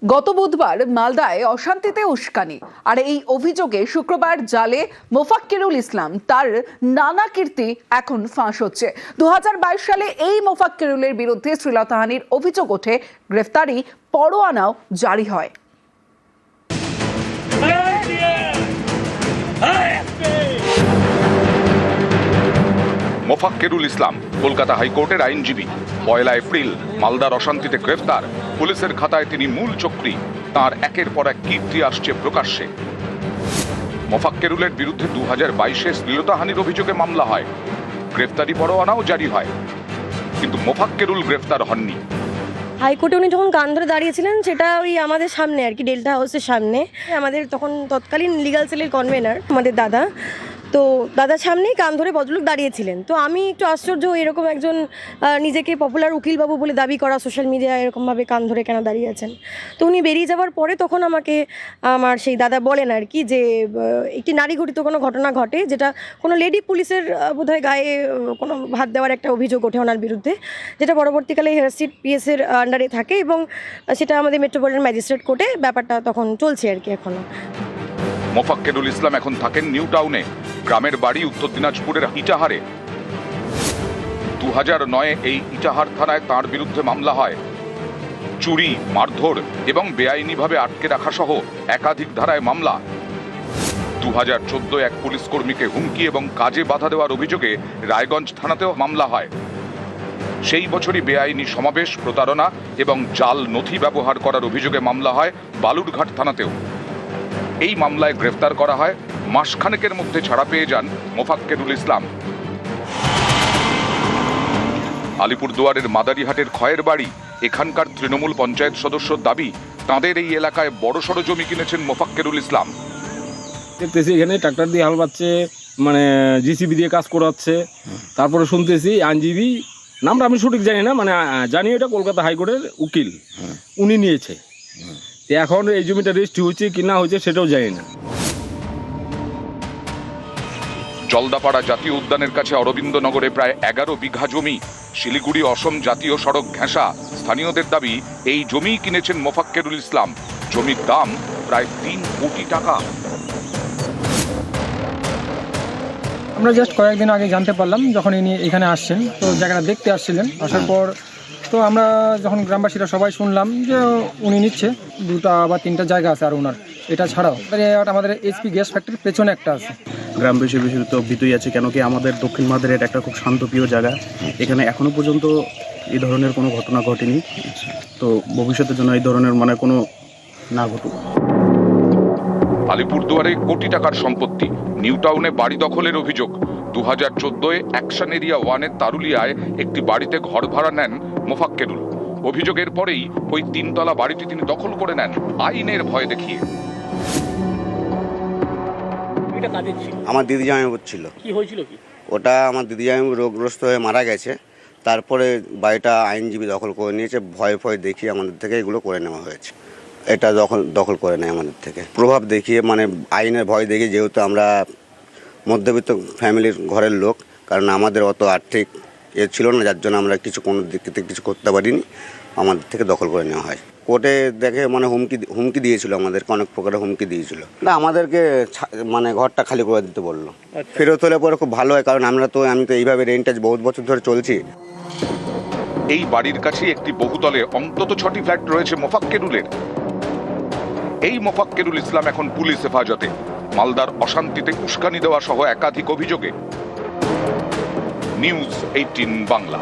গত বুধবার মালদায় অশান্তিতে উস্কানি আর এই অভিযোগে শুক্রবার জালে মোফাক্কিরুল ইসলাম তার নানা কীর্তি এখন ফাঁস হচ্ছে। 2022 সালে এই মোফাক্কিরুলের বিরুদ্ধে শ্লীলতাহানির অভিযোগ ওঠে, গ্রেফতারি পরোয়ানাও জারি হয়। মোফাক্কিরুল ইসলাম কলকাতা হাইকোর্টের আইনজীবী। 1 এপ্রিল মালদার অশান্তিতে গ্রেফতার। পুলিশের খাতায় তিনি মূল চক্রী। তার একের পর এক কীর্তি আসছে প্রকাশ্যে। মোফাক্কিরুলের বিরুদ্ধে 2022-এ শ্লীলতাহানির অভিযোগে মামলা হয়, গ্রেফতারি পরোয়ানাও জারি হয়, কিন্তু মোফাক্কিরুল গ্রেফতার হননি। হাইকোর্টে উনি যখন কান ধরে দাঁড়িয়েছিলেন, সেটা ওই আমাদের সামনে আর কি, ডেল্টা হাউসের সামনে। আমাদের তখন তৎকালীন লিগাল সেলের কনভেনার আমাদের দাদা, তো দাদার সামনেই কান ধরে ভদ্রলোক দাঁড়িয়েছিলেন। তো আমি একটু আশ্চর্য, এরকম একজন নিজেকে পপুলার উকিলবাবু বলে দাবি করা সোশ্যাল মিডিয়ায় এরকমভাবে কান ধরে কেন দাঁড়িয়ে আছেন। তো উনি বেরিয়ে যাওয়ার পরে তখন আমাকে আমার সেই দাদা বলেন আর কি, যে একটি নারী ঘটিত কোনো ঘটনা ঘটে, যেটা কোনো লেডি পুলিশের বোধহয় গায়ে কোনো হাত দেওয়ার একটা অভিযোগ ওঠে ওনার বিরুদ্ধে, যেটা পরবর্তীকালে হেরাস্ট্রিট পিএসের আন্ডারে থাকে এবং সেটা আমাদের মেট্রোপলিটন ম্যাজিস্ট্রেট কোর্টে ব্যাপারটা তখন চলছে আর কি এখনও। মোফাক্কিরুল ইসলাম এখন থাকেন নিউ টাউনে, গ্রামের বাড়ি উত্তর দিনাজপুরের ইটাহারে। 2009-এ এই ইটাহার থানায় তার বিরুদ্ধে মামলা হয়। চুরি, মারধর এবং বেআইনিভাবে আটকে রাখা সহ একাধিক ধারায় মামলা। 2014 এক পুলিশ কর্মীকে হুমকি এবং কাজে বাধা দেওয়ার অভিযোগে রায়গঞ্জ থানাতেও মামলা হয়। সেই বছরই বেআইনি সমাবেশ, প্রতারণা এবং জাল নথি ব্যবহার করার অভিযোগে মামলা হয় বালুরঘাট থানাতেও। এই মামলায় গ্রেফতার করা হয়, মাসখানেকের মধ্যে ছাড়া পেয়ে যান মোফাক্কিরুল ইসলাম। আলিপুরদুয়ারের মাদারিহাটের খয়ের বাড়ি, এখানকার তৃণমূল পঞ্চায়েত সদস্যর দাবি, তাঁদের এই এলাকায় বড়সড় জমি কিনেছেন মোফাক্কিরুল ইসলাম। দেখতেছি এখানে ট্রাক্টর দিয়ে হাল বাচ্ছে, মানে জিসিবি দিয়ে কাজ করাচ্ছে। তারপরে শুনতেছি আইনজীবী, নামটা আমি সঠিক জানি না, মানে জানি এটা কলকাতা হাইকোর্টের উকিল, উনি নিয়েছে। এখন এই জমিটা রেজিস্ট্রি হয়েছে কি না হয়েছে সেটাও জানি না। জলদাপাড়া জাতীয় উদ্যানের কাছে অরবিন্দনগরে প্রায় 11 বিঘা জমি, শিলিগুড়ি অসম জাতীয় সড়ক ঘেঁষা। স্থানীয়দের দাবি, এই জমি কিনেছেন মোফাক্কিরুল ইসলাম। জমির দাম প্রায় 3 কোটি টাকা। আমরা জাস্ট কয়েকদিন আগে জানতে পারলাম, যখন ইনি এখানে আসছেন, তো জায়গাটা দেখতে আসছিলেন। আসার পর তো আমরা যখন গ্রামবাসীরা সবাই শুনলাম যে উনি নিচ্ছে 2টা বা 3টা জায়গা আছে আর ওনার, এটা ছাড়াও আমাদের এইচপি গ্যাস ফ্যাক্টরির পেছনে একটা আছে। গ্রামবাসী বেশি তো ভীতই আছে, কেন কি আমাদের দক্ষিণ মালদার এটা একটা খুব শান্তপ্রিয় জায়গা। এখানে এখনো পর্যন্ত এই ধরনের কোনো ঘটনা ঘটেনি, তো ভবিষ্যতের জন্য এই ধরনের মানে কোনো না ঘটুক। আলিপুরদুয়ারে কোটি টাকার সম্পত্তি, নিউ টাউনে বাড়ি দখলের অভিযোগ। 2014-এ অ্যাকশন এরিয়া 1-এর তারুলিয়ায় একটি বাড়িতে ঘর ভাড়া নেন মোফাক্কিরুল। অভিযোগের পরেই ওই 3তলা বাড়িটি তিনি দখল করে নেন আইনের ভয় দেখিয়ে। আমার দিদি জামাইবাবু ছিল। কি হয়েছিল? কি ওটা আমার দিদি জামাইবাবু রোগগ্রস্ত হয়ে মারা গেছে, তারপরে বাড়িটা আইনজীবী দখল করে নিয়েছে। ভয় দেখিয়ে আমাদের থেকে এগুলো করে নেওয়া হয়েছে। এটা দখল করে নেয় আমাদের থেকে, প্রভাব দেখিয়ে, মানে আইনের ভয় দেখিয়ে। যেহেতু আমরা মধ্যবিত্ত ফ্যামিলির ঘরের লোক, কারণ আমাদের অত আর্থিক ছিল না, যার জন্য আমরা কোনো দিক থেকে কিছু করতে পারিনি, আমাদের থেকে দখল করে নেওয়া হয়। কোর্টে দেখে মানে হুমকি দিয়েছিল, আমাদেরকে অনেক প্রকারের হুমকি দিয়েছিল। না, আমাদেরকে মানে ঘরটা খালি করে দিতে বললো। ফেরত হলে পরে খুব ভালো হয়, কারণ আমি তো এইভাবে রেন্টে বহুত বছর ধরে চলছি। এই বাড়ির কাছে একটি বহুতলে অন্তত 6টি ফ্ল্যাট রয়েছে মোফাক্কিরুলের। এই মোফাক্কিরুল ইসলাম এখন পুলিশ হেফাজতে, মালদার অশান্তিতে উস্কানি দেওয়া সহ একাধিক অভিযোগে। নিউজ 18 বাংলা।